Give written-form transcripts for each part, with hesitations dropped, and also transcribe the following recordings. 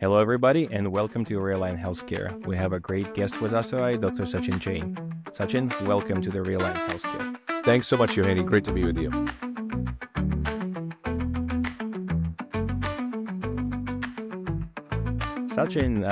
Hello, everybody, and welcome to ReAligned Healthcare. We have a great guest with us today, Dr. Sachin Jain. Sachin, welcome to the ReAligned Healthcare. Thanks so much, Yohani. Great to be with you. Sachin,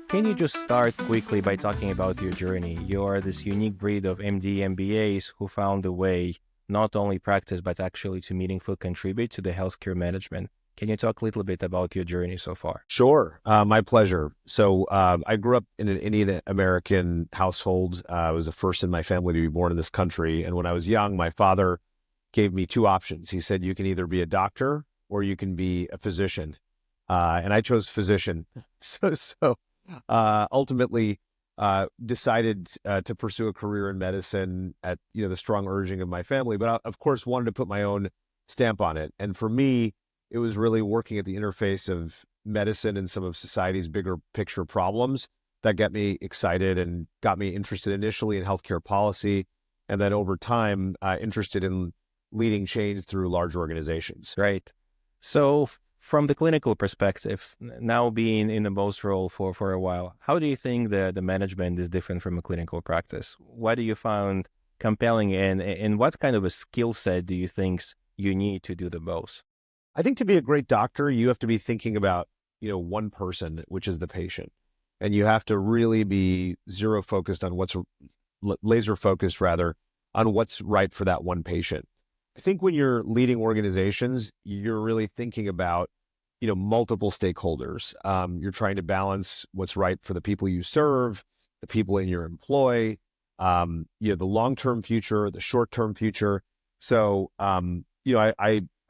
can you just start quickly by talking about your journey? You are this unique breed of MD MBAs who found a way not only practice, but actually to meaningfully contribute to the healthcare management. Can you talk a little bit about your journey so far? Sure. My pleasure. So I grew up in an Indian American household. I was the first in my family to be born in this country. And when I was young, my father gave me two options. He said, you can either be a doctor or you can be a physician. And I chose physician. So ultimately decided to pursue a career in medicine at, the strong urging of my family. But I, of course, wanted to put my own stamp on it. And for me, it was really working at the interface of medicine and some of society's bigger picture problems that got me excited and got me interested initially in healthcare policy. And then over time, interested in leading change through large organizations. Right. So from the clinical perspective, now being in the boss role for a while, how do you think the management is different from a clinical practice? What do you find compelling and what kind of a skill set do you think you need to do the both? I think to be a great doctor, you have to be thinking about, one person, which is the patient. And you have to really be laser focused rather, on what's right for that one patient. I think when you're leading organizations, you're really thinking about, multiple stakeholders. You're trying to balance what's right for the people you serve, the people in your employ, the long-term future, the short-term future. So, I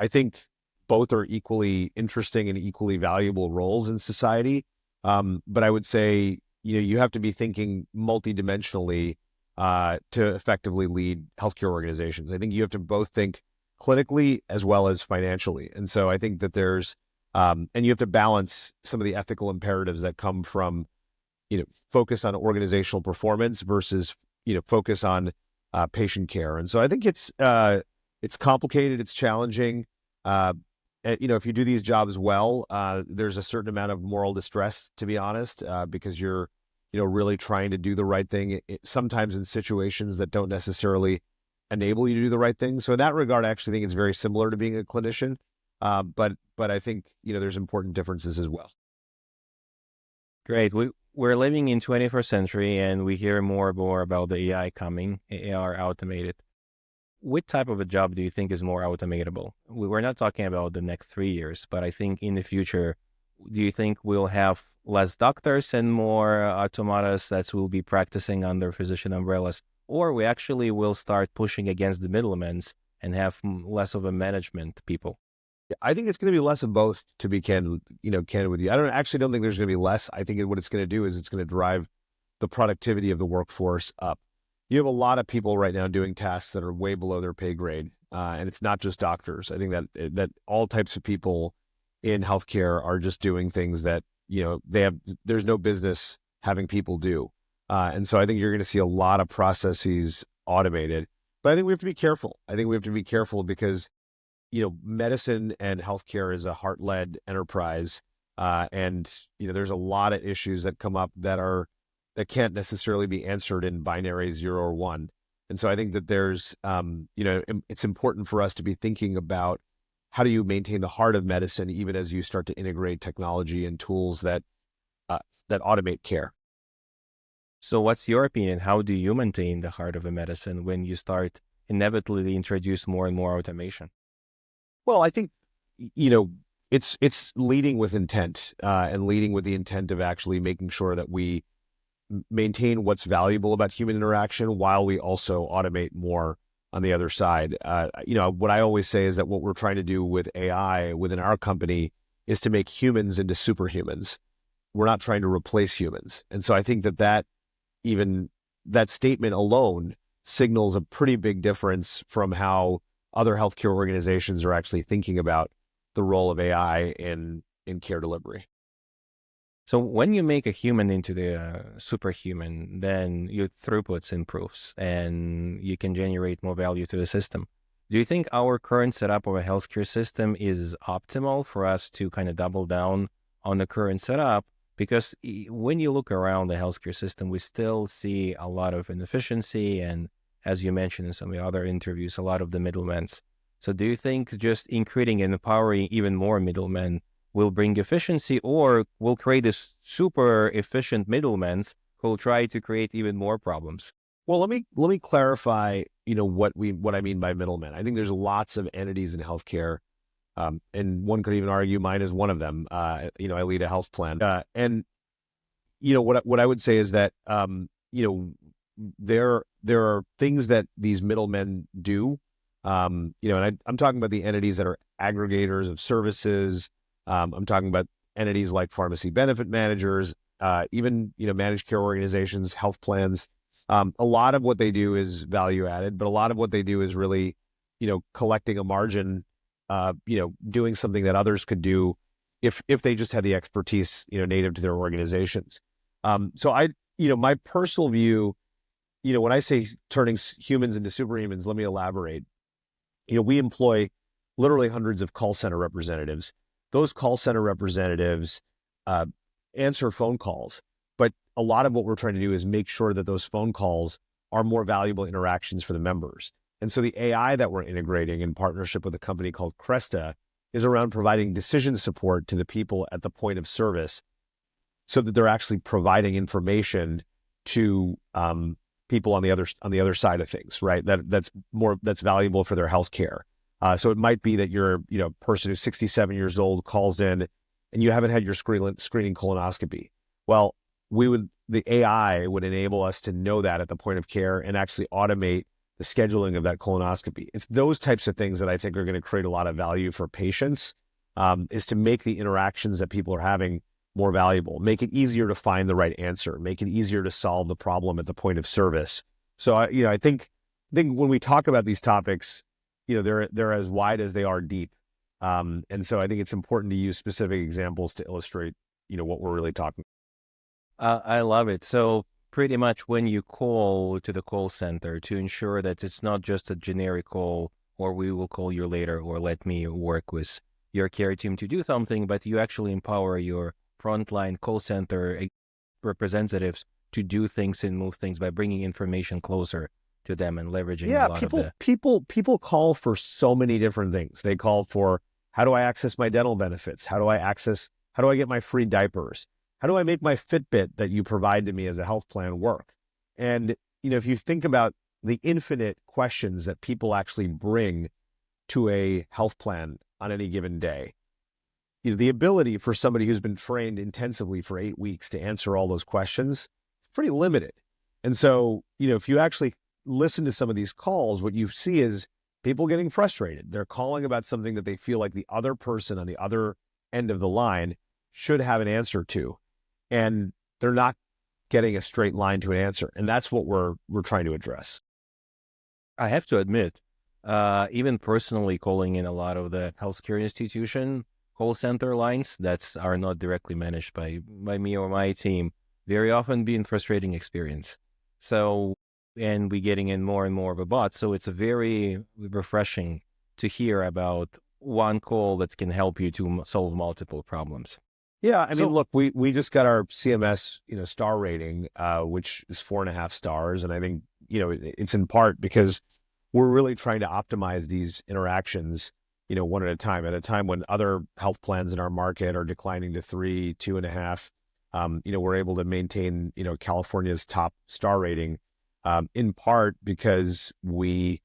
think both are equally interesting and equally valuable roles in society. But I would say, you have to be thinking multidimensionally to effectively lead healthcare organizations. I think you have to both think clinically as well as financially. And so I think that there's, and you have to balance some of the ethical imperatives that come from, focus on organizational performance versus, focus on patient care. And so I think it's complicated, it's challenging. If you do these jobs well, there's a certain amount of moral distress, to be honest, because you're, really trying to do the right thing, sometimes in situations that don't necessarily enable you to do the right thing. So in that regard, I actually think it's very similar to being a clinician. But I think, there's important differences as well. Great. We're living in 21st century and we hear more and more about the AI coming, AR automated. What type of a job do you think is more automatable? We're not talking about the next 3 years, but I think in the future, do you think we'll have less doctors and more automatas that will be practicing under physician umbrellas? Or we actually will start pushing against the middlemen and have less of a management people? I think it's going to be less of both, to be candid with you. I don't think there's going to be less. I think what it's going to do is it's going to drive the productivity of the workforce up. You have a lot of people right now doing tasks that are way below their pay grade. And it's not just doctors. I think that all types of people in healthcare are just doing things that, there's no business having people do. And so I think you're going to see a lot of processes automated, but I think we have to be careful. I think we have to be careful because, medicine and healthcare is a heart-led enterprise. And there's a lot of issues that come up that can't necessarily be answered in binary 0 or 1. And so I think that there's, it's important for us to be thinking about how do you maintain the heart of medicine, even as you start to integrate technology and tools that automate care. So what's your opinion? How do you maintain the heart of a medicine when you start inevitably introduce more and more automation? Well, I think, it's leading with intent and leading with the intent of actually making sure that we maintain what's valuable about human interaction while we also automate more on the other side. What I always say is that what we're trying to do with AI within our company is to make humans into superhumans. We're not trying to replace humans. And so I think that statement alone signals a pretty big difference from how other healthcare organizations are actually thinking about the role of AI in care delivery. So when you make a human into the superhuman, then your throughput improves and you can generate more value to the system. Do you think our current setup of a healthcare system is optimal for us to kind of double down on the current setup? Because when you look around the healthcare system, we still see a lot of inefficiency and, as you mentioned in some of the other interviews, a lot of the middlemen. So do you think just increasing and empowering even more middlemen will bring efficiency, or will create this super efficient middlemen who will try to create even more problems? Well, let me clarify, what I mean by middlemen. I think there's lots of entities in healthcare, and one could even argue mine is one of them. I lead a health plan, and what I would say is that there are things that these middlemen do, and I'm talking about the entities that are aggregators of services. I'm talking about entities like pharmacy benefit managers, even managed care organizations, health plans. A lot of what they do is value added, but a lot of what they do is really, collecting a margin, doing something that others could do if they just had the expertise, native to their organizations. My personal view, when I say turning humans into superhumans, let me elaborate. We employ literally hundreds of call center representatives. Those call center representatives answer phone calls, but a lot of what we're trying to do is make sure that those phone calls are more valuable interactions for the members. And so the AI that we're integrating in partnership with a company called Cresta is around providing decision support to the people at the point of service, so that they're actually providing information to people on the other side of things, right? That's valuable for their healthcare. So it might be that you're a person who's 67 years old calls in and you haven't had your screening colonoscopy. Well, the AI would enable us to know that at the point of care and actually automate the scheduling of that colonoscopy. It's those types of things that I think are going to create a lot of value for patients, is to make the interactions that people are having more valuable, make it easier to find the right answer, make it easier to solve the problem at the point of service. So I think when we talk about these topics, they're as wide as they are deep. And so I think it's important to use specific examples to illustrate, what we're really talking about. I love it. So pretty much when you call to the call center, to ensure that it's not just a generic call, or we will call you later, or let me work with your care team to do something, but you actually empower your frontline call center representatives to do things and move things by bringing information closer to them and leveraging a lot of the... People call for so many different things. They call for, how do I access my dental benefits? How do I get my free diapers? How do I make my Fitbit that you provide to me as a health plan work? And, if you think about the infinite questions that people actually bring to a health plan on any given day, the ability for somebody who's been trained intensively for 8 weeks to answer all those questions is pretty limited. And so, if you actually listen to some of these calls, what you see is people getting frustrated. They're calling about something that they feel like the other person on the other end of the line should have an answer to, and they're not getting a straight line to an answer. And that's what we're trying to address. I have to admit, even personally calling in a lot of the healthcare institution call center lines that are not directly managed by me or my team, very often being frustrating experience. So, and we're getting in more and more of a bot. So it's very refreshing to hear about one call that can help you to solve multiple problems. Yeah, I mean, look, we just got our CMS, star rating, which is 4.5 stars. And I think, it's in part because we're really trying to optimize these interactions, one at a time when other health plans in our market are declining to 3, 2.5. We're able to maintain, California's top star rating, in part because we,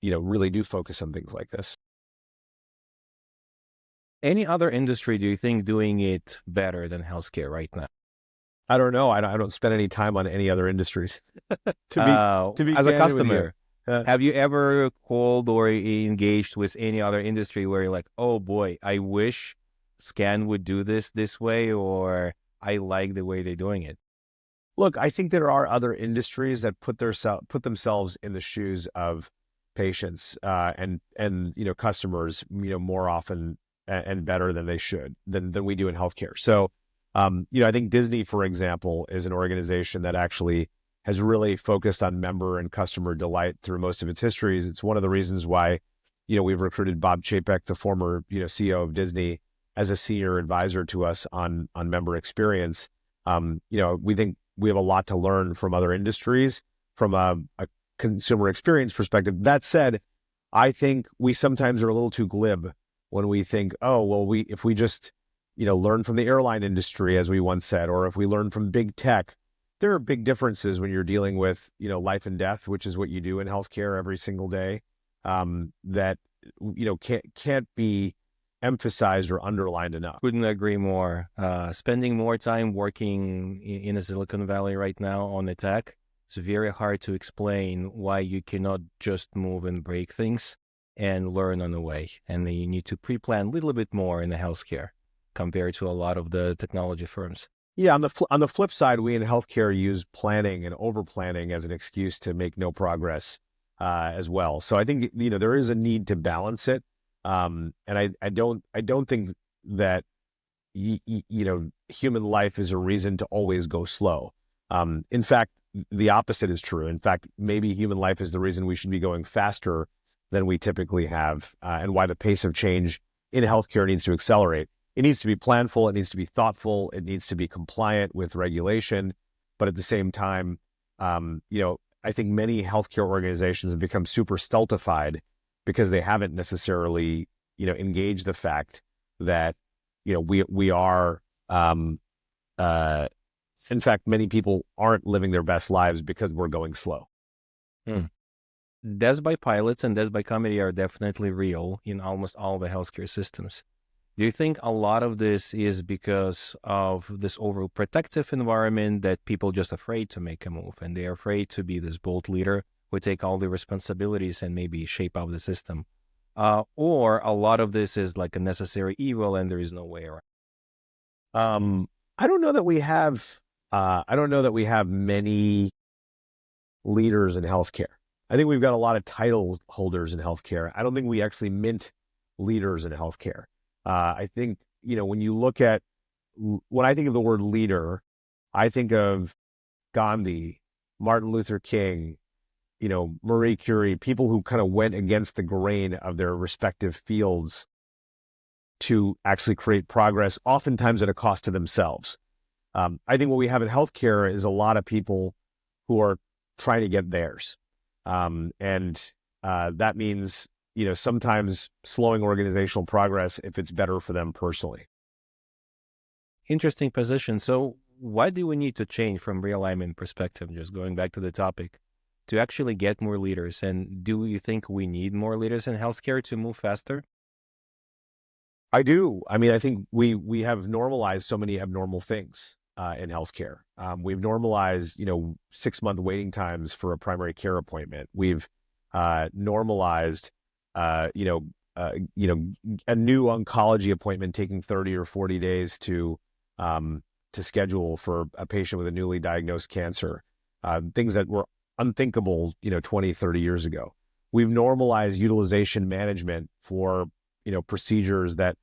really do focus on things like this. Any other industry do you think doing it better than healthcare right now? I don't know. I don't spend any time on any other industries. to be as a customer, you. Have you ever called or engaged with any other industry where you're like, oh boy, I wish Scan would do this way, or I like the way they're doing it? Look, I think there are other industries that put themselves in the shoes of patients and customers, more often and better than they should, than we do in healthcare. So, I think Disney, for example, is an organization that actually has really focused on member and customer delight through most of its histories. It's one of the reasons why, we've recruited Bob Chapek, the former, CEO of Disney, as a senior advisor to us on member experience, we think we have a lot to learn from other industries from a consumer experience perspective. That said, I think we sometimes are a little too glib when we think, oh, well, if we just, learn from the airline industry, as we once said, or if we learn from big tech. There are big differences when you're dealing with, life and death, which is what you do in healthcare every single day, that, can't be emphasized or underlined enough. Couldn't agree more. Spending more time working in a Silicon Valley right now on the tech, it's very hard to explain why you cannot just move and break things and learn on the way. And then you need to pre-plan a little bit more in the healthcare compared to a lot of the technology firms. Yeah, on the flip side, we in healthcare use planning and over planning as an excuse to make no progress as well. So I think there is a need to balance it, and I don't think that human life is a reason to always go slow. In fact, the opposite is true. In fact, maybe human life is the reason we should be going faster than we typically have, and why the pace of change in healthcare needs to accelerate. It needs to be planful. It needs to be thoughtful. It needs to be compliant with regulation. But at the same time, I think many healthcare organizations have become super stultified because they haven't necessarily, engaged the fact that, we are, in fact, many people aren't living their best lives because we're going slow. Deaths by pilots and deaths by comedy are definitely real in almost all the healthcare systems. Do you think a lot of this is because of this overall protective environment that people just afraid to make a move and they're afraid to be this bold leader who take all the responsibilities and maybe shape up the system? Or a lot of this is like a necessary evil and there is no way around? I don't know that we have, many leaders in healthcare. I think we've got a lot of title holders in healthcare. I don't think we actually mint leaders in healthcare. I think, when I think of the word leader, I think of Gandhi, Martin Luther King, Marie Curie, people who kind of went against the grain of their respective fields to actually create progress, oftentimes at a cost to themselves. I think what we have in healthcare is a lot of people who are trying to get theirs. And that means, sometimes slowing organizational progress if it's better for them personally. Interesting position. So why do we need to change from realignment perspective, just going back to the topic, to actually get more leaders? And do you think we need more leaders in healthcare to move faster? I do. I mean, I think we have normalized so many abnormal things in healthcare. We've normalized, 6-month waiting times for a primary care appointment. We've normalized a new oncology appointment taking 30 or 40 days to schedule for a patient with a newly diagnosed cancer, things that were unthinkable, 20, 30 years ago. We've normalized utilization management for, procedures that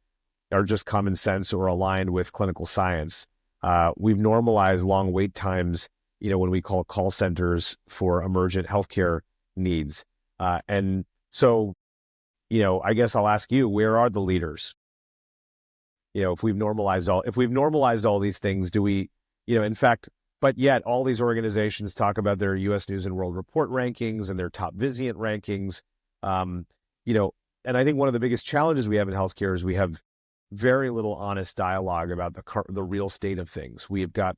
are just common sense or aligned with clinical science. We've normalized long wait times, when we call centers for emergent healthcare needs. And so, I guess I'll ask you, where are the leaders? If we've normalized all these things, do we, in fact, but yet all these organizations talk about their U.S. News and World Report rankings and their top Vizient rankings. And I think one of the biggest challenges we have in healthcare is we have very little honest dialogue about the real state of things. We have got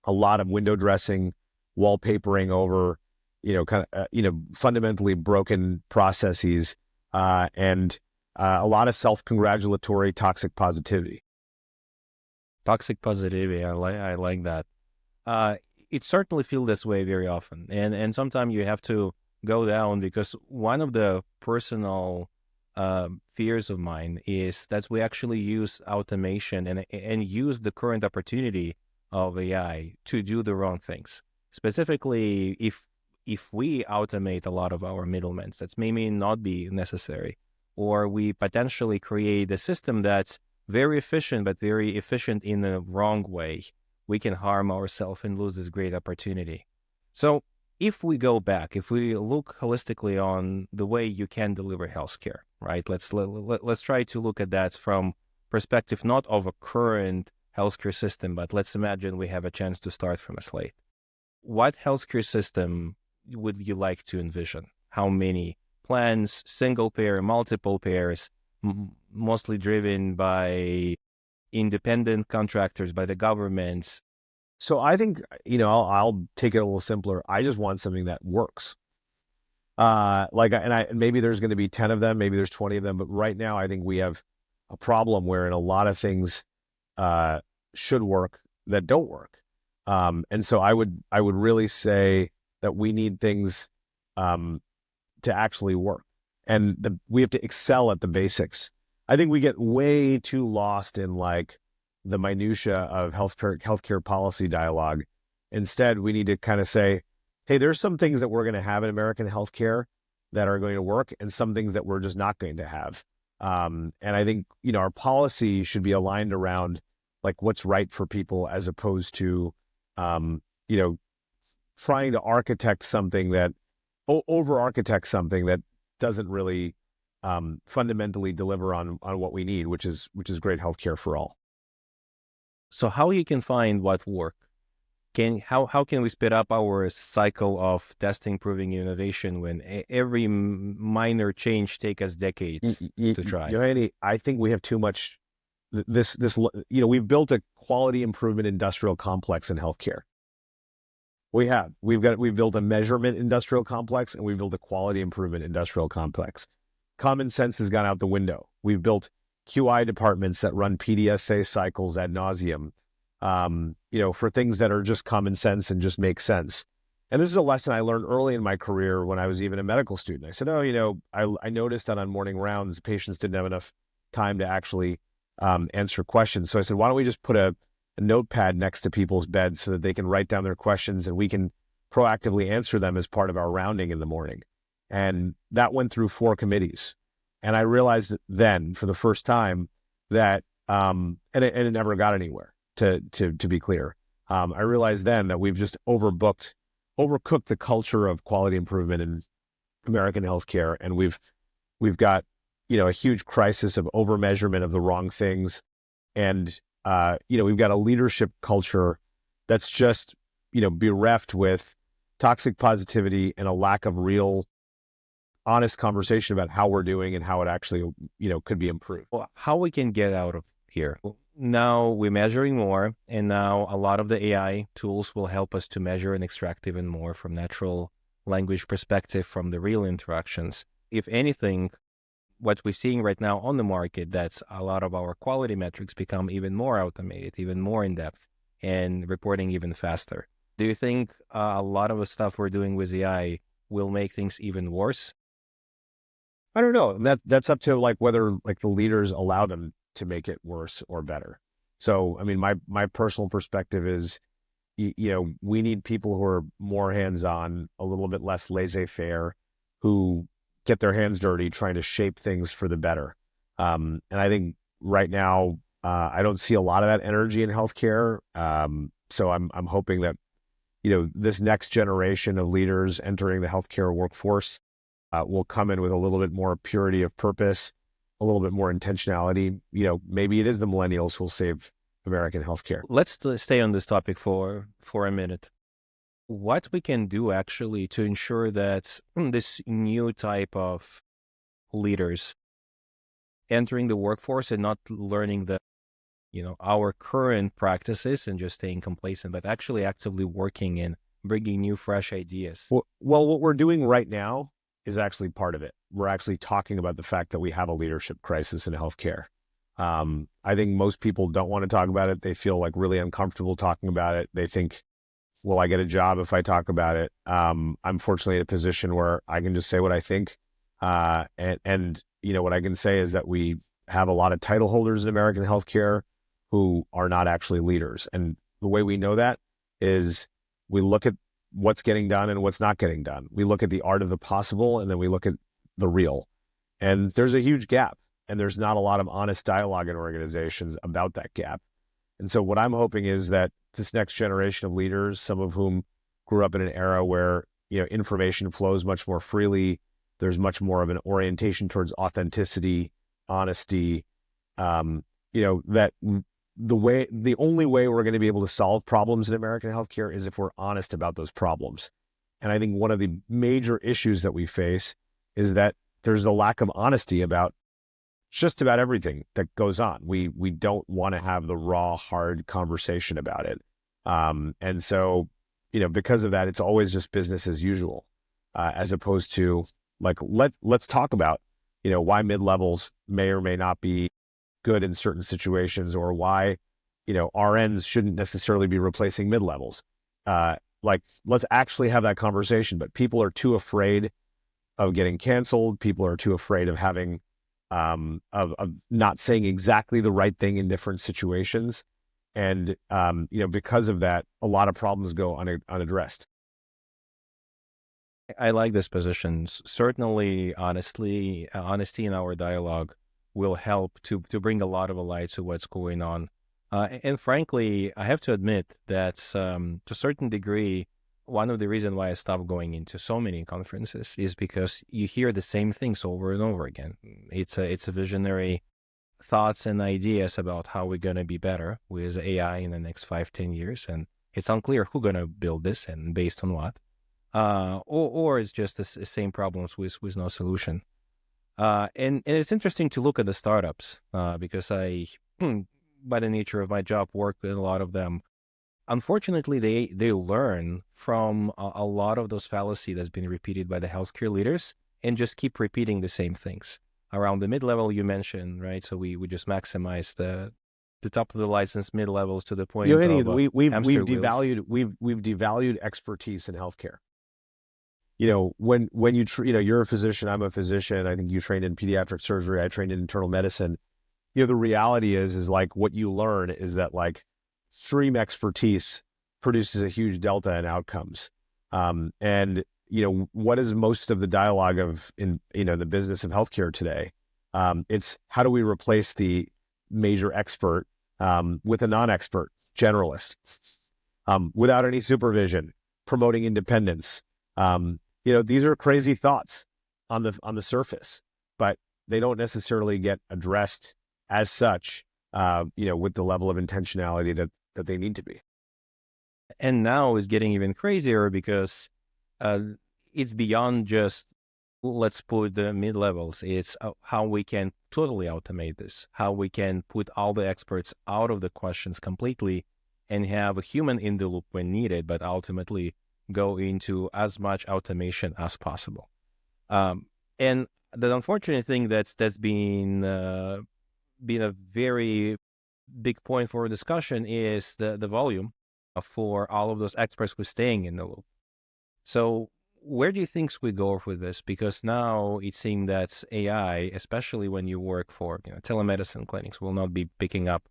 a lot of window dressing, wallpapering over, fundamentally broken processes, and a lot of self-congratulatory toxic positivity. Toxic positivity, I like that. It certainly feels this way very often. And sometimes you have to go down, because one of the personal fears of mine is that we actually use automation and use the current opportunity of AI to do the wrong things. Specifically, if we automate a lot of our middlemen, that may not be necessary, or we potentially create a system that's very efficient, but very efficient in the wrong way, we can harm ourselves and lose this great opportunity. So if we go back, if we look holistically on the way you can deliver healthcare, right? Let's try to look at that from perspective, not of a current healthcare system, but let's imagine we have a chance to start from a slate. What healthcare system would you like to envision? How many plans, single payer, multiple payers, mostly driven by independent contractors, by the governments? So I think, I'll take it a little simpler. I just want something that works. And maybe there's going to be 10 of them, maybe there's 20 of them, but right now I think we have a problem wherein a lot of things should work that don't work. And so I would really say that we need things to actually work, and we have to excel at the basics. I think we get way too lost in like the minutia of healthcare policy dialogue. Instead, we need to kind of say, hey, there's some things that we're going to have in American healthcare that are going to work, and some things that we're just not going to have. And I think, our policy should be aligned around like what's right for people, as opposed to, trying to architect something that over-architect something that doesn't really fundamentally deliver on what we need, which is great healthcare for all. So how you can find what work? How can we speed up our cycle of testing, proving innovation when every minor change take us decades to try? Andy, I think we have too much. We've built a quality improvement industrial complex in healthcare. We've built a measurement industrial complex, and we've built a quality improvement industrial complex. Common sense has gone out the window. We've built QI departments that run PDSA cycles ad nauseum, for things that are just common sense and just make sense. And this is a lesson I learned early in my career when I was even a medical student. I said, I noticed that on morning rounds, patients didn't have enough time to actually answer questions. So I said, why don't we just put a notepad next to people's beds so that they can write down their questions and we can proactively answer them as part of our rounding in the morning. And that went through 4 committees. And I realized then for the first time that, and it never got anywhere, to be clear. I realized then that we've just overcooked the culture of quality improvement in American healthcare. And we've got, a huge crisis of over measurement of the wrong things. And, we've got a leadership culture that's just, bereft with toxic positivity and a lack of real honest conversation about how we're doing and how it actually, could be improved. Well, how we can get out of here? Now we're measuring more, and now a lot of the AI tools will help us to measure and extract even more from natural language perspective, from the real interactions. If anything, what we're seeing right now on the market, that's a lot of our quality metrics become even more automated, even more in depth, and reporting even faster. Do you think a lot of the stuff we're doing with AI will make things even worse? I don't know. That's up to whether the leaders allow them to make it worse or better. So, I mean, my personal perspective is, we need people who are more hands-on, a little bit less laissez-faire, who get their hands dirty trying to shape things for the better. And I think right now, I don't see a lot of that energy in healthcare. So I'm hoping that, this next generation of leaders entering the healthcare workforce will come in with a little bit more purity of purpose, a little bit more intentionality. Maybe it is the millennials who'll save American healthcare. Let's stay on this topic for a minute. What we can do actually to ensure that this new type of leaders entering the workforce and not learning our current practices and just staying complacent, but actually actively working and bringing new, fresh ideas. Well, what we're doing right now is actually part of it. We're actually talking about the fact that we have a leadership crisis in healthcare. I think most people don't want to talk about it. They feel really uncomfortable talking about it. They think, will I get a job if I talk about it? I'm fortunately in a position where I can just say what I think. And what I can say is that we have a lot of title holders in American healthcare who are not actually leaders. And the way we know that is we look at what's getting done and what's not getting done. We look at the art of the possible, and then we look at the real. And there's a huge gap, and there's not a lot of honest dialogue in organizations about that gap. And so what I'm hoping is that this next generation of leaders, some of whom grew up in an era where, information flows much more freely, there's much more of an orientation towards authenticity, honesty, that the only way we're going to be able to solve problems in American healthcare is if we're honest about those problems. And I think one of the major issues that we face is that there's a lack of honesty about just about everything that goes on. We don't want to have the raw, hard conversation about it. And so, because of that, it's always just business as usual, as opposed to like, let's talk about, why mid-levels may or may not be good in certain situations, or why, RNs shouldn't necessarily be replacing mid-levels. Let's actually have that conversation, but people are too afraid of getting canceled. People are too afraid of having, of not saying exactly the right thing in different situations. And, because of that, a lot of problems go unaddressed. I like this position. Certainly, honesty in our dialogue will help to bring a lot of a light to what's going on. And frankly, I have to admit that to a certain degree, one of the reasons why I stopped going into so many conferences is because you hear the same things over and over again. It's a visionary thoughts and ideas about how we're going to be better with AI in the next 5-10 years. And it's unclear who's going to build this and based on what. Or it's just the same problems with no solution. And it's interesting to look at the startups because I, by the nature of my job, work with a lot of them. Unfortunately, they learn from a lot of those fallacies that's been repeated by the healthcare leaders and just keep repeating the same things. Around the mid-level you mentioned, right? So we just maximize the top of the license mid-levels to the point Yohini, of we've hamster wheels. we've devalued expertise in healthcare. When you're a physician, I'm a physician. I think you trained in pediatric surgery. I trained in internal medicine. The reality is like what you learn is that like extreme expertise produces a huge delta in outcomes. And what is most of the dialogue in the business of healthcare today? It's how do we replace the major expert with a non-expert generalist without any supervision, promoting independence. These are crazy thoughts on the surface, but they don't necessarily get addressed as such, with the level of intentionality that they need to be. And now it's getting even crazier because it's beyond just let's put the mid-levels. It's how we can totally automate this, how we can put all the experts out of the questions completely and have a human in the loop when needed, but ultimately go into as much automation as possible. And the unfortunate thing that's been a very big point for discussion is the volume for all of those experts who are staying in the loop. So where do you think we go with this? Because now it seems that AI, especially when you work for telemedicine clinics, will not be picking up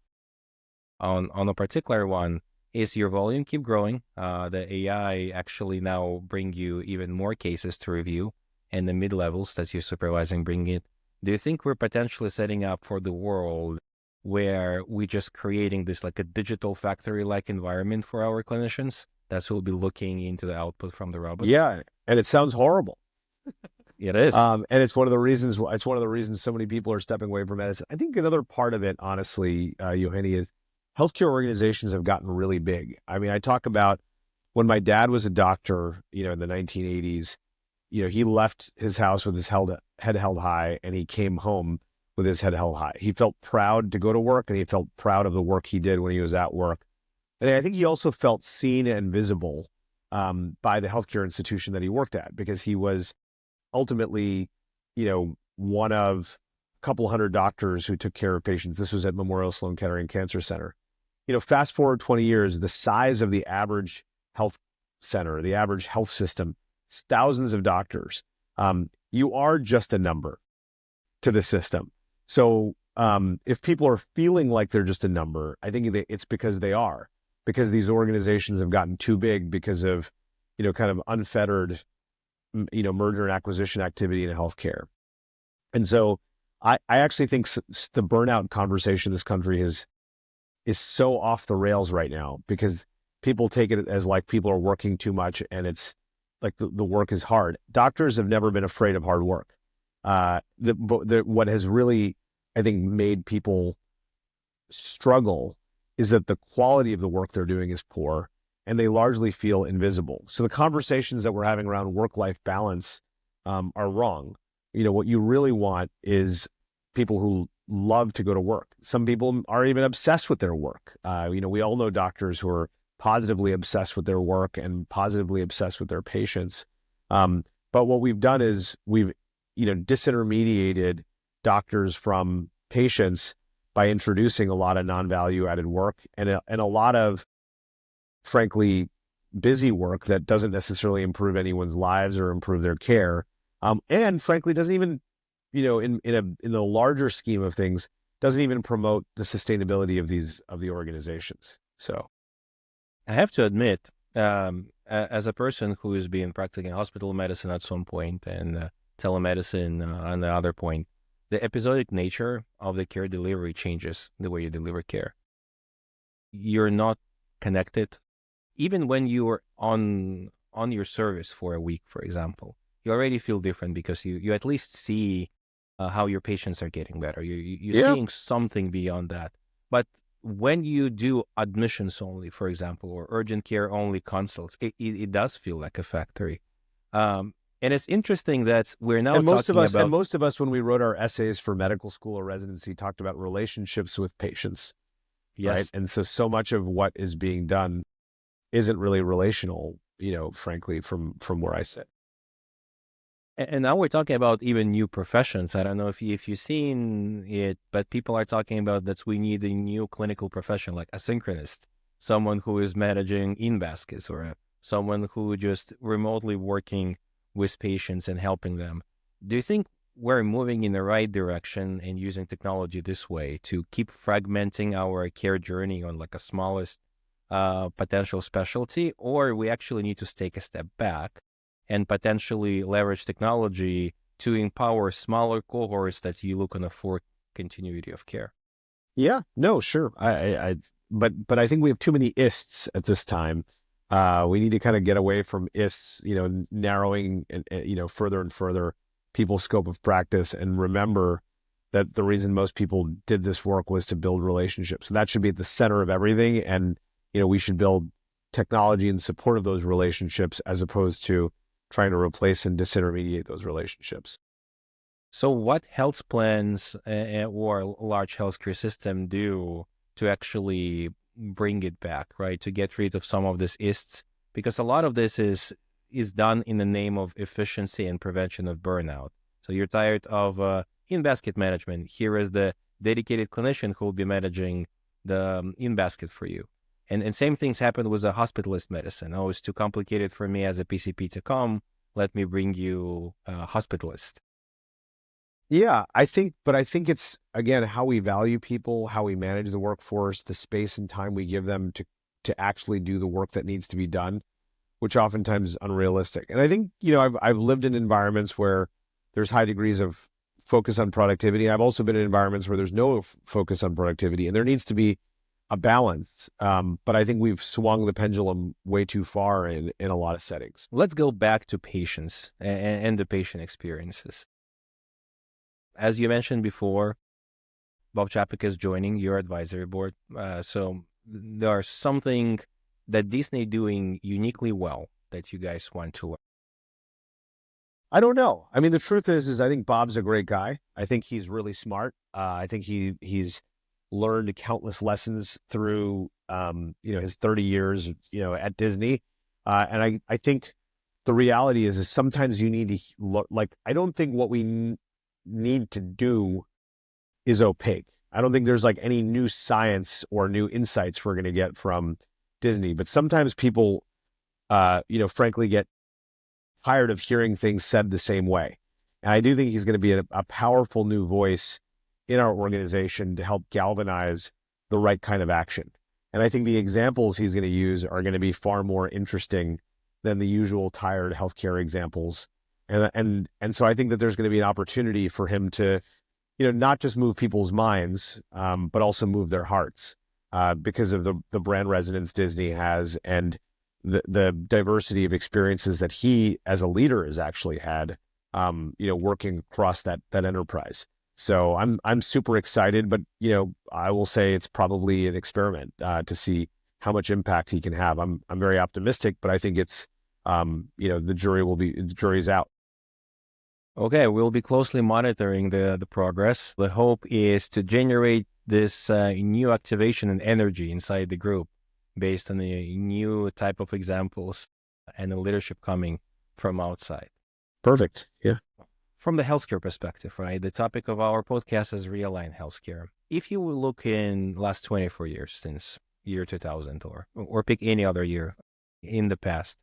on a particular one. Is your volume keep growing? The AI actually now bring you even more cases to review, and the mid-levels that you're supervising bring it. Do you think we're potentially setting up for the world where we're just creating this like a digital factory-like environment for our clinicians that will be looking into the output from the robots? Yeah, and it sounds horrible. It is. And it's one of the reasons so many people are stepping away from medicine. I think another part of it, honestly, Yohini, is healthcare organizations have gotten really big. I mean, I talk about when my dad was a doctor, in the 1980s, he left his house with his head held high, and he came home with his head held high. He felt proud to go to work, and he felt proud of the work he did when he was at work. And I think he also felt seen and visible by the healthcare institution that he worked at, because he was ultimately, one of a couple hundred doctors who took care of patients. This was at Memorial Sloan Kettering Cancer Center. Fast forward 20 years, the size of the average health center, the average health system, thousands of doctors. You are just a number to the system. So if people are feeling like they're just a number, I think it's because they are, because these organizations have gotten too big because of, kind of unfettered, merger and acquisition activity in healthcare. And so I actually think the burnout conversation in this country is so off the rails right now, because people take it as like people are working too much, and it's like the work is hard. Doctors have never been afraid of hard work. What has really, I think, made people struggle is that the quality of the work they're doing is poor and they largely feel invisible. So the conversations that we're having around work-life balance are wrong. What you really want is people who love to go to work. Some people are even obsessed with their work. We all know doctors who are positively obsessed with their work and positively obsessed with their patients. But what we've done is we've, disintermediated doctors from patients by introducing a lot of non-value added work and a lot of, frankly, busy work that doesn't necessarily improve anyone's lives or improve their care. And frankly, doesn't even, in the larger scheme of things, doesn't even promote the sustainability of the organizations. So I have to admit, as a person who has been practicing hospital medicine at some point and telemedicine on the other point, the episodic nature of the care delivery changes the way you deliver care. You're not connected. Even when you're on your service for a week, for example, you already feel different because you at least see how your patients are getting better. You're yeah, seeing something beyond that. But when you do admissions only, for example, or urgent care only consults, it does feel like a factory. And it's interesting that we're now and talking about, most of us, when we wrote our essays for medical school or residency, talked about relationships with patients, right? yes. And so much of what is being done isn't really relational, frankly, from where I sit. And now we're talking about even new professions. I don't know if you've seen it, but people are talking about that we need a new clinical profession like asynchronist, someone who is managing in-baskets or someone who just remotely working with patients and helping them. Do you think we're moving in the right direction and using technology this way to keep fragmenting our care journey on like a smallest potential specialty, or we actually need to take a step back and potentially leverage technology to empower smaller cohorts that you look on for continuity of care? Yeah, no, sure. But I think we have too many ists at this time. We need to kind of get away from ists, narrowing and, further and further people's scope of practice, and remember that the reason most people did this work was to build relationships. So that should be at the center of everything. And, we should build technology in support of those relationships as opposed to trying to replace and disintermediate those relationships. So what health plans or large healthcare system do to actually bring it back, right? To get rid of some of these ists? Because a lot of this is done in the name of efficiency and prevention of burnout. So you're tired of in-basket management. Here is the dedicated clinician who will be managing the in-basket for you. And same things happen with the hospitalist medicine. Oh, it's too complicated for me as a PCP to come. Let me bring you a hospitalist. Yeah, but I think it's, again, how we value people, how we manage the workforce, the space and time we give them to actually do the work that needs to be done, which oftentimes is unrealistic. And I think, I've lived in environments where there's high degrees of focus on productivity. I've also been in environments where there's no focus on productivity, and there needs to be a balance. But I think we've swung the pendulum way too far in a lot of settings. Let's go back to patients and the patient experiences. As you mentioned before, Bob Chapek is joining your advisory board. So there's something that Disney doing uniquely well that you guys want to learn. I don't know. I mean, the truth is I think Bob's a great guy. I think he's really smart. I think he's learned countless lessons through, his 30 years, at Disney. And I think the reality is sometimes you need to look like, I don't think what we need to do is opaque. I don't think there's like any new science or new insights we're going to get from Disney, but sometimes people, frankly get tired of hearing things said the same way. And I do think he's going to be a powerful new voice in our organization to help galvanize the right kind of action. And I think the examples he's going to use are going to be far more interesting than the usual tired healthcare examples. And so I think that there's going to be an opportunity for him to, not just move people's minds, but also move their hearts, because of the brand resonance Disney has and the diversity of experiences that he as a leader has actually had, working across that enterprise. So I'm super excited, but I will say it's probably an experiment to see how much impact he can have. I'm very optimistic, but I think it's the jury's out. Okay, we'll be closely monitoring the progress. The hope is to generate this new activation and energy inside the group based on the new type of examples and the leadership coming from outside. Perfect. Yeah. From the healthcare perspective, right? The topic of our podcast is realigned healthcare. If you will look in last 24 years since year 2000 or pick any other year in the past,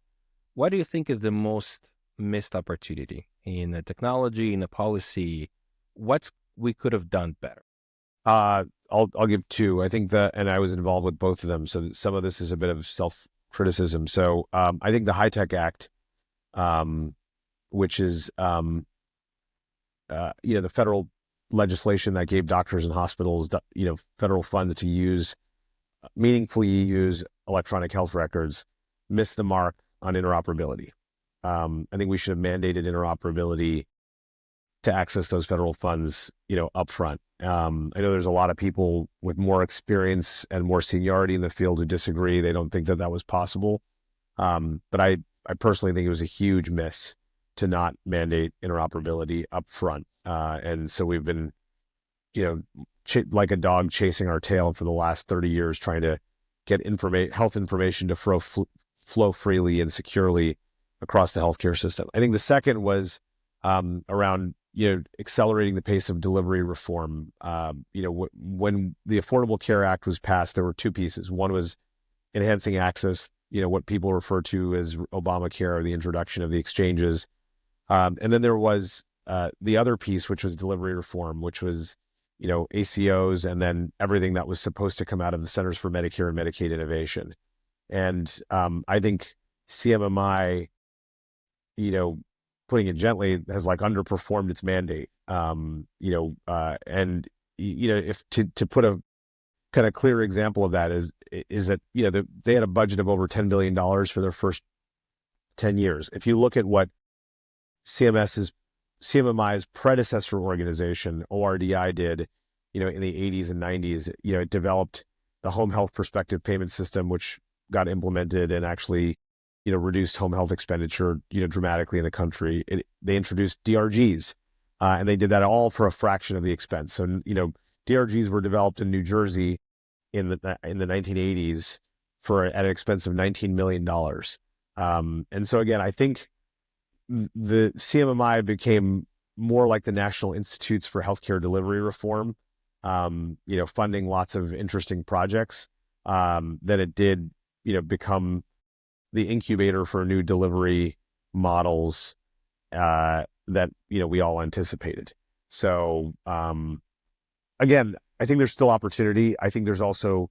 what do you think is the most missed opportunity in the technology, in the policy? What we could have done better? I'll give two. I think and I was involved with both of them, so some of this is a bit of self criticism. So I think the High Tech Act, um, which is the federal legislation that gave doctors and hospitals federal funds to meaningfully use electronic health records, missed the mark on interoperability. I think we should have mandated interoperability to access those federal funds, upfront. I know there's a lot of people with more experience and more seniority in the field who disagree. They don't think that that was possible. But I personally think it was a huge miss to not mandate interoperability upfront. And so we've been, like a dog chasing our tail for the last 30 years, trying to get health information to flow freely and securely across the healthcare system. I think the second was around accelerating the pace of delivery reform. When the Affordable Care Act was passed, there were two pieces. One was enhancing access, what people refer to as Obamacare, or the introduction of the exchanges. And then there was the other piece, which was delivery reform, which was ACOs, and then everything that was supposed to come out of the Centers for Medicare and Medicaid Innovation. And I think CMMI, putting it gently, has underperformed its mandate. If to put a kind of clear example of that is that they had a budget of over $10 billion for their first 10 years. If you look at what CMMI's predecessor organization, ORDI, did, in the 80s and 90s, it developed the home health prospective payment system, which got implemented and actually, reduced home health expenditure, dramatically in the country. They introduced DRGs, and they did that all for a fraction of the expense. So, DRGs were developed in New Jersey in the 1980s at an expense of $19 million. And so again, I think the CMMI became more like the National Institutes for Healthcare Delivery Reform, funding lots of interesting projects, than it did, become the incubator for new delivery models that we all anticipated. So again, I think there's still opportunity. I think there's also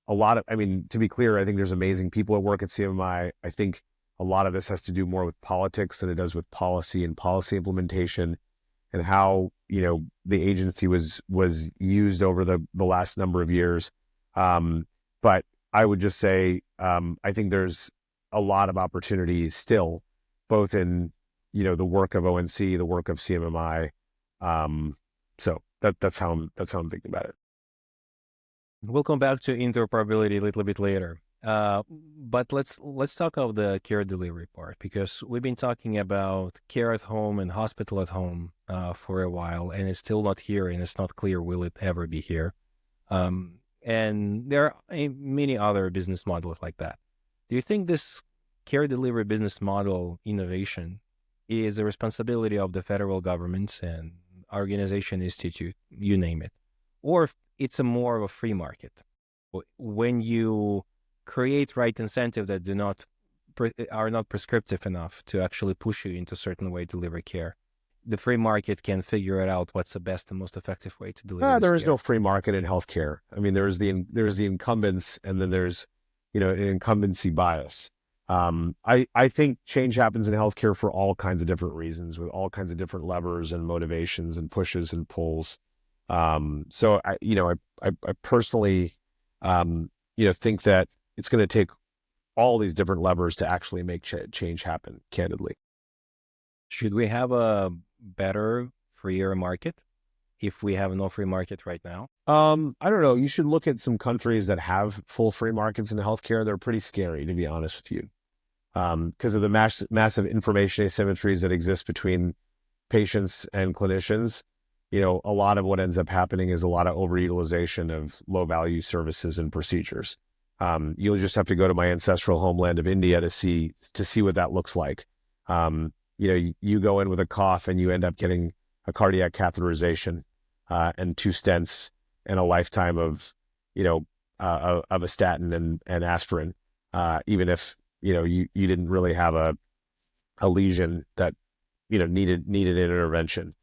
a lot of, to be clear, I think there's amazing people at work at CMMI. I think a lot of this has to do more with politics than it does with policy and policy implementation, and how the agency was used over the last number of years. But I would just say I think there's a lot of opportunity still, both in the work of ONC, the work of CMMI. So that's how I'm thinking about it. We'll come back to interoperability a little bit later. But let's talk about the care delivery part, because we've been talking about care at home and hospital at home for a while, and it's still not here, and it's not clear will it ever be here. And there are many other business models like that. Do you think this care delivery business model innovation is the responsibility of the federal government and organization, institute, you name it, or it's more of a free market? When you create right incentive that are not prescriptive enough to actually push you into a certain way to deliver care, the free market can figure it out what's the best and most effective way to deliver There is care. no free market in healthcare. There's the incumbents, and then there's an incumbency bias. I think change happens in healthcare for all kinds of different reasons, with all kinds of different levers and motivations and pushes and pulls. So I personally think that it's going to take all these different levers to actually make change happen, candidly. Should we have a better, freer market? if we have no free market right now? I don't know. You should look at some countries that have full free markets in healthcare. They're pretty scary, to be honest with you, because of the massive information asymmetries that exist between patients and clinicians. A lot of what ends up happening is a lot of overutilization of low value services and procedures. You'll just have to go to my ancestral homeland of India to see what that looks like. You go in with a cough and you end up getting a cardiac catheterization, and 2 stents and a lifetime of, of a statin and aspirin, even if, you didn't really have a lesion that, needed an intervention.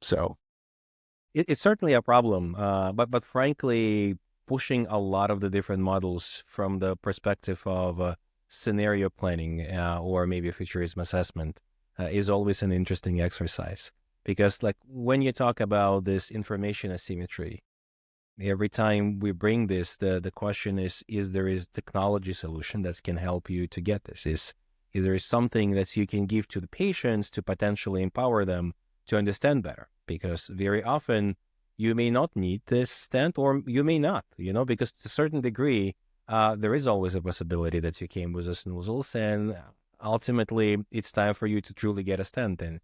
So It's certainly a problem, but frankly, pushing a lot of the different models from the perspective of scenario planning or maybe futurism assessment is always an interesting exercise. Because like when you talk about this information asymmetry, every time we bring this, the question is there is technology solution that can help you to get this? Is there something that you can give to the patients to potentially empower them to understand better? Because very often you may not need this stent or you may not, because to a certain degree, there is always a possibility that you came with a snoozles and ultimately it's time for you to truly get a stent and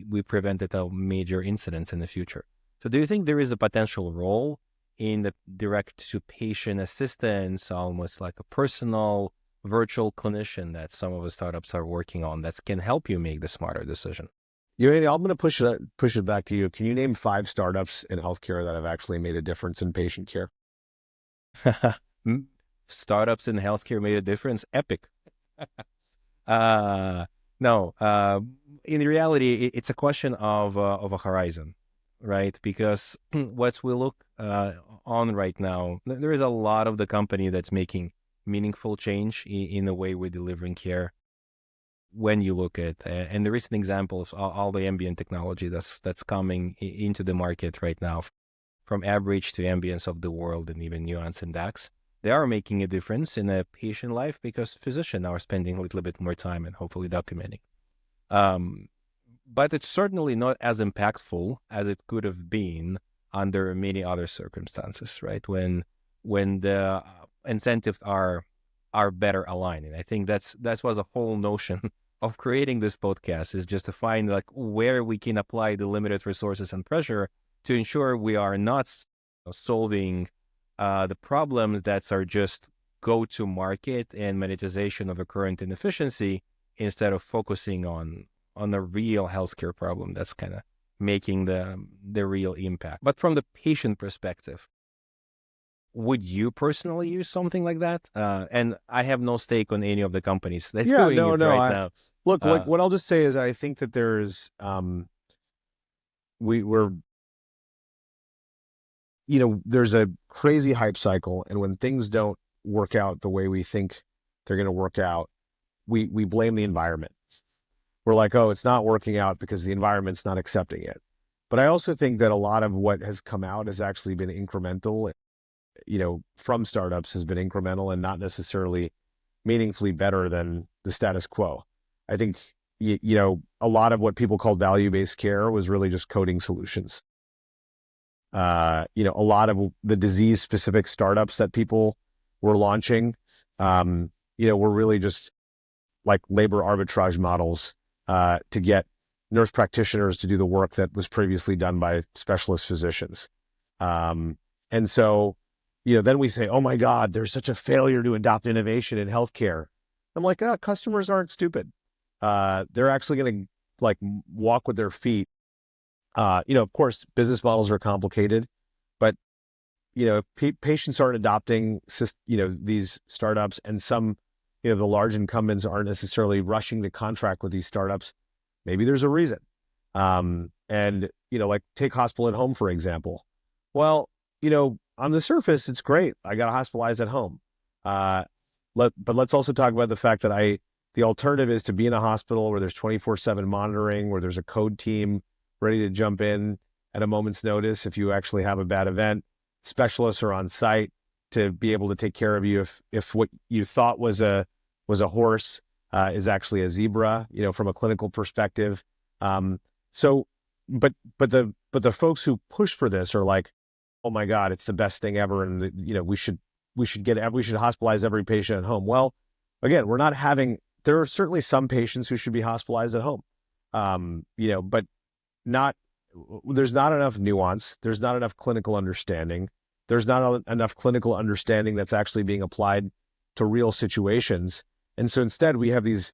we prevented a major incidents in the future. So do you think there is a potential role in the direct-to-patient assistance, almost like a personal virtual clinician that some of the startups are working on that can help you make the smarter decision? I'm going to push it back to you. Can you name 5 startups in healthcare that have actually made a difference in patient care? Startups in healthcare made a difference? Epic. No. In reality, it's a question of a horizon, right? Because what we look on right now, there is a lot of the company that's making meaningful change in the way we're delivering care. When you look at, and there is an example of all the ambient technology that's coming into the market right now, from average to ambience of the world and even nuance and DAX, they are making a difference in a patient life because physicians are spending a little bit more time and hopefully documenting. But it's certainly not as impactful as it could have been under many other circumstances, right? When the incentives are better aligned. And I think that was a whole notion of creating this podcast, is just to find like where we can apply the limited resources and pressure to ensure we are not solving the problems that are just go to market and monetization of a current inefficiency, instead of focusing on a real healthcare problem that's kind of making the real impact. But from the patient perspective, would you personally use something like that? And I have no stake on any of the companies that's doing it right now. Look, like what I'll just say is I think that there's there's a crazy hype cycle, and when things don't work out the way we think they're going to work out, we blame the environment. We're like, oh, it's not working out because the environment's not accepting it. But I also think that a lot of what has come out has actually been incremental, from startups has been incremental and not necessarily meaningfully better than the status quo. I think, a lot of what people called value-based care was really just coding solutions. A lot of the disease-specific startups that people were launching, were really just like labor arbitrage models to get nurse practitioners to do the work that was previously done by specialist physicians. And so, then we say, oh my God, there's such a failure to adopt innovation in healthcare. I'm like, customers aren't stupid. They're actually going to walk with their feet. Of course, business models are complicated, but, patients aren't adopting, these startups, and some, the large incumbents aren't necessarily rushing to contract with these startups. Maybe there's a reason. And, take hospital at home, for example. Well, on the surface, it's great. I got hospitalized at home. But let's also talk about the fact that the alternative is to be in a hospital where there's 24/7 monitoring, where there's a code team ready to jump in at a moment's notice if you actually have a bad event. Specialists are on site to be able to take care of you if what you thought was a horse is actually a zebra, from a clinical perspective. So, but the folks who push for this are like, oh my God, it's the best thing ever, and we should hospitalize every patient at home. Well, again, there are certainly some patients who should be hospitalized at home, but not there's not enough nuance, there's not enough clinical understanding, there's not enough clinical understanding that's actually being applied to real situations, and so instead we have these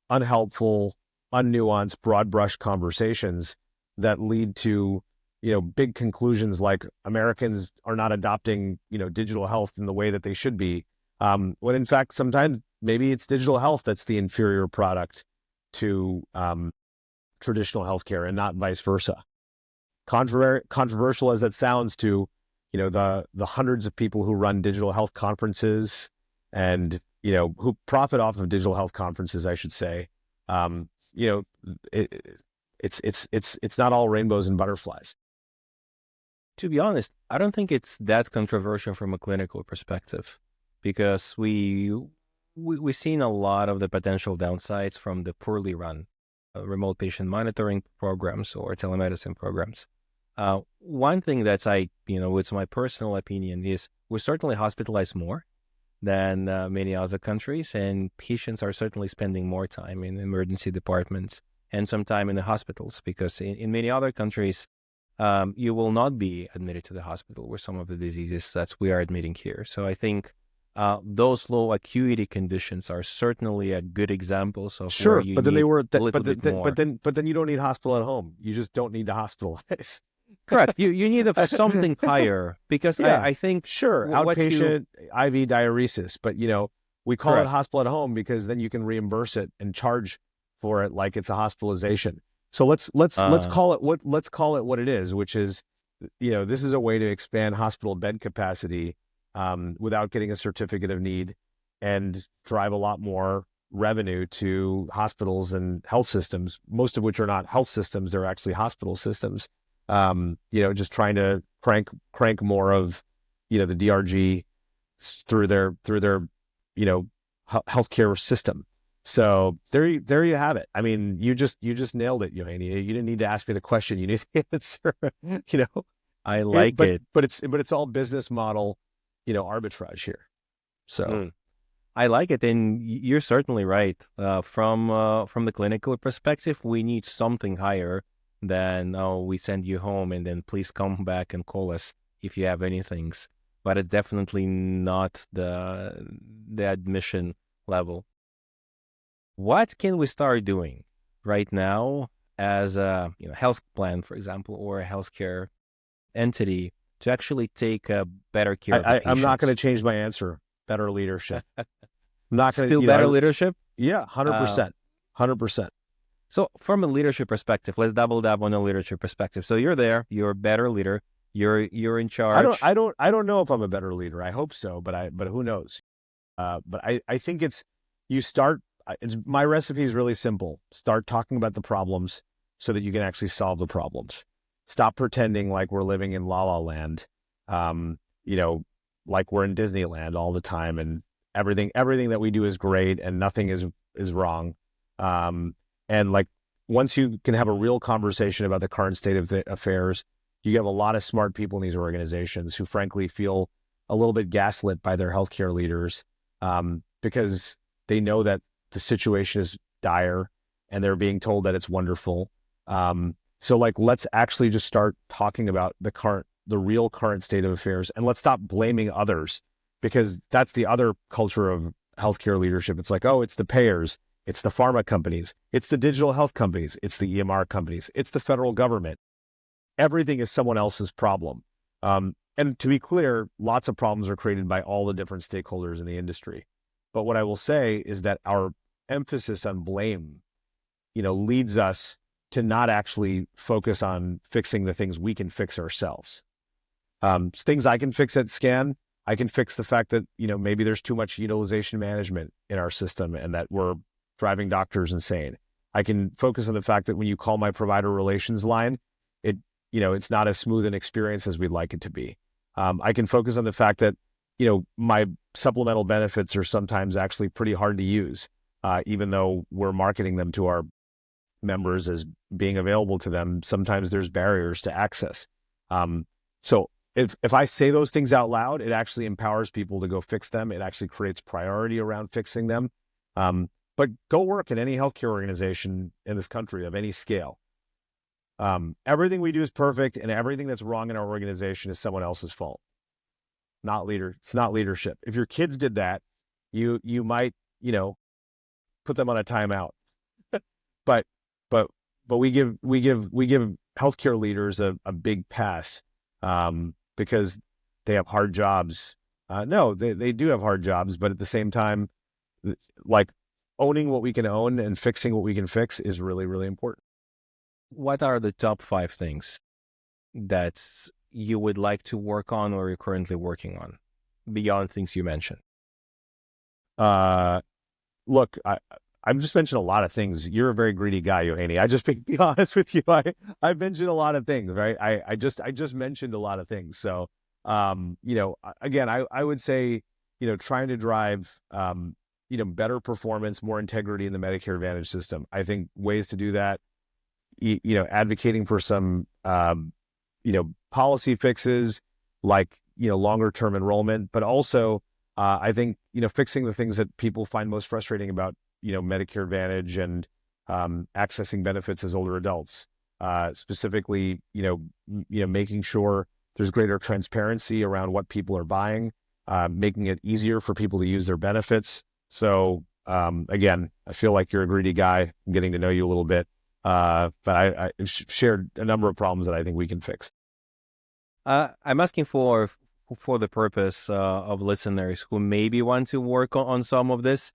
unhelpful, unnuanced, broad brush conversations that lead to big conclusions like Americans are not adopting, digital health in the way that they should be. When in fact, sometimes maybe it's digital health that's the inferior product to traditional healthcare and not vice versa. Controversial as that sounds to, the hundreds of people who run digital health conferences and, who profit off of digital health conferences, I should say. It's not all rainbows and butterflies. To be honest, I don't think it's that controversial from a clinical perspective, because we've seen a lot of the potential downsides from the poorly run remote patient monitoring programs or telemedicine programs. One thing that's it's my personal opinion, is we certainly hospitalize more than many other countries, and patients are certainly spending more time in emergency departments and some time in the hospitals, because in many other countries, you will not be admitted to the hospital with some of the diseases that we are admitting here. So I think those low acuity conditions are certainly a good examples of Sure, where you but then need they were, a little bit more. but then you don't need hospital at home. You just don't need to hospitalize. Correct. You need something higher, because Yeah, I think sure, outpatient IV diuresis, but we call it Correct. hospital at home because then you can reimburse it and charge for it like it's a hospitalization. So let's call it what it is, which is, this is a way to expand hospital bed capacity without getting a certificate of need, and drive a lot more revenue to hospitals and health systems, most of which are not health systems, they're actually hospital systems. Just trying to crank more of, the DRG through their healthcare system. So there you have it. I mean, you just nailed it, Yohani. You didn't need to ask me the question. You need the answer. I like it. But it's all business model, arbitrage here. So I like it, and you're certainly right. From the clinical perspective, we need something higher than, oh, we send you home and then please come back and call us if you have anything. But it's definitely not the admission level. What can we start doing right now as a health plan, for example, or a healthcare entity to actually take better care of the patients? I'm not going to change my answer. Better leadership. I'm not going to Still better leadership? Yeah, 100%. 100%. So from a leadership perspective, let's double dab on a leadership perspective. So you're there, you're a better leader, you're in charge. I don't know if I'm a better leader. I hope so, but who knows? But I think my recipe is really simple. Start talking about the problems so that you can actually solve the problems. Stop pretending like we're living in La La Land, like we're in Disneyland all the time and everything that we do is great and nothing is wrong. And like, once you can have a real conversation about the current state of the affairs, you have a lot of smart people in these organizations who frankly feel a little bit gaslit by their healthcare leaders, because they know that the situation is dire and they're being told that it's wonderful. So like, let's actually just start talking about the real current state of affairs, and let's stop blaming others, because that's the other culture of healthcare leadership. It's like, oh, it's the payers, it's the pharma companies, it's the digital health companies, it's the EMR companies, it's the federal government. Everything is someone else's problem. And to be clear, lots of problems are created by all the different stakeholders in the industry. But what I will say is that our emphasis on blame, leads us to not actually focus on fixing the things we can fix ourselves. Things I can fix at Scan, I can fix the fact that, maybe there's too much utilization management in our system and that we're driving doctors insane. I can focus on the fact that when you call my provider relations line, it's not as smooth an experience as we'd like it to be. I can focus on the fact that, my supplemental benefits are sometimes actually pretty hard to use, even though we're marketing them to our members as being available to them, sometimes there's barriers to access. So if I say those things out loud, it actually empowers people to go fix them. It actually creates priority around fixing them. But go work at any healthcare organization in this country of any scale. Everything we do is perfect, and everything that's wrong in our organization is someone else's fault. It's not leadership. If your kids did that, you might, put them on a timeout. But but we give healthcare leaders a big pass because they have hard jobs. No, they do have hard jobs, but at the same time, like owning what we can own and fixing what we can fix is really, really important. What are the top 5 things that you would like to work on or you're currently working on beyond things you mentioned? Look, I've just mentioned a lot of things. You're a very greedy guy, Yohani. I just be honest with you. I've mentioned a lot of things, right? I just mentioned a lot of things. So, again, I would say, trying to drive, better performance, more integrity in the Medicare Advantage system. I think ways to do that, advocating for some, policy fixes like, longer term enrollment, but also, I think, fixing the things that people find most frustrating about, Medicare Advantage and accessing benefits as older adults, specifically, making sure there's greater transparency around what people are buying, making it easier for people to use their benefits. So again, I feel like you're a greedy guy. I'm getting to know you a little bit, but I've shared a number of problems that I think we can fix. I'm asking for the purpose of listeners who maybe want to work on some of this.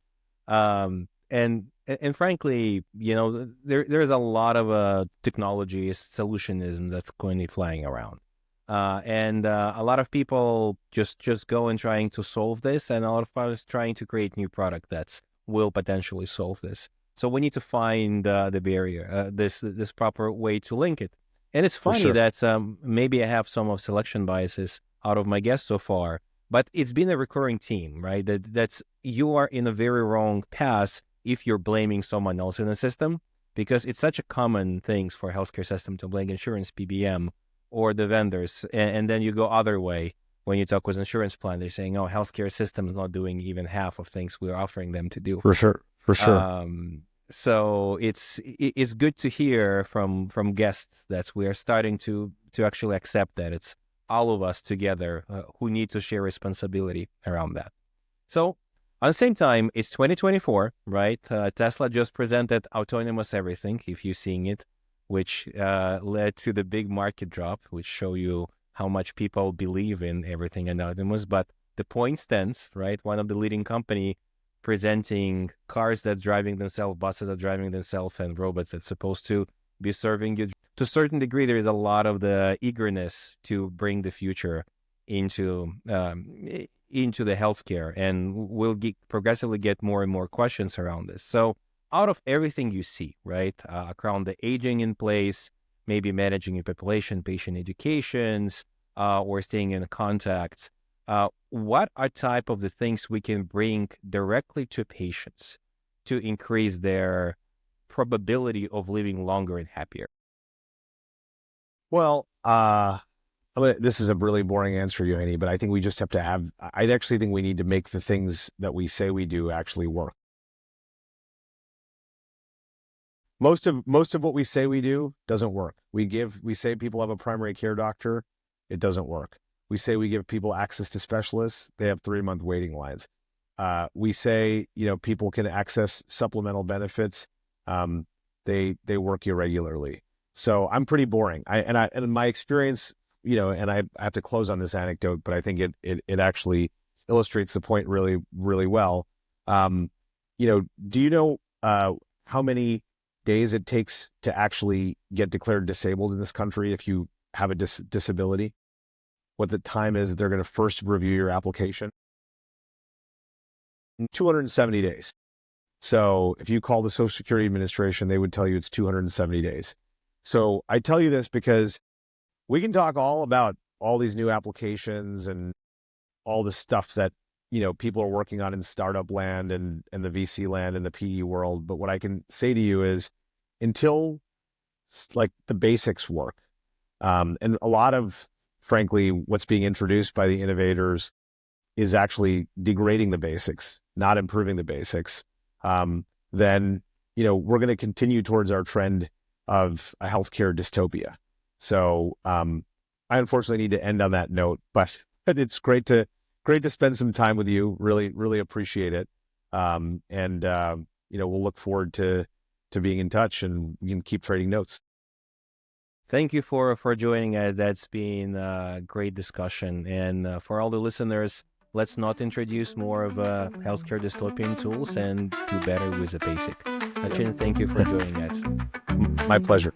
And frankly, there's a lot of technology solutionism that's currently flying around. And a lot of people just go and trying to solve this, and a lot of us trying to create new product that's will potentially solve this. So we need to find the barrier, this proper way to link it. And it's funny sure. that maybe I have some of selection biases out of my guests so far, but it's been a recurring theme, right? That's you are in a very wrong path if you're blaming someone else in the system, because it's such a common thing for healthcare system to blame insurance, PBM, or the vendors. And then you go other way when you talk with insurance plan, they're saying, oh, healthcare system is not doing even half of things we're offering them to do. For sure. So it's good to hear from guests that we are starting to actually accept that it's all of us together who need to share responsibility around that. So at the same time, it's 2024, right? Tesla just presented autonomous everything, if you're seeing it, which led to the big market drop, which show you how much people believe in everything autonomous. But the point stands, right? One of the leading company presenting cars that's driving themselves, buses that driving themselves, and robots that's supposed to be serving you. To a certain degree, there is a lot of the eagerness to bring the future into the healthcare, and we'll progressively get more and more questions around this. So out of everything you see, right, around the aging in place, maybe managing your population, patient educations, or staying in contact, what are type of the things we can bring directly to patients to increase their probability of living longer and happier? Well, this is a really boring answer, Yohani, but I think we just have to have, I actually think we need to make the things that we say we do actually work. Most of what we say we do doesn't work. We say people have a primary care doctor. It doesn't work. We say we give people access to specialists. They have 3-month waiting lines. We say, people can access supplemental benefits. They work irregularly. So I'm pretty boring. And my experience, and I have to close on this anecdote, but I think it actually illustrates the point really, really well. Do you know how many days it takes to actually get declared disabled in this country if you have a disability? What the time is that they're going to first review your application? 270 days. So if you call the Social Security Administration, they would tell you it's 270 days. So I tell you this because we can talk all about all these new applications and all the stuff that, people are working on in startup land and the VC land and the PE world. But what I can say to you is until like the basics work. And a lot of, frankly, what's being introduced by the innovators is actually degrading the basics, not improving the basics. Then, we're going to continue towards our trend of a healthcare dystopia. So I unfortunately need to end on that note, but it's great to spend some time with you. Really, really appreciate it. And we'll look forward to being in touch, and we can keep trading notes. Thank you for joining us. That's been a great discussion. And for all the listeners, let's not introduce more of healthcare dystopian tools and do better with the basic. Sachin, thank you for joining us. My pleasure.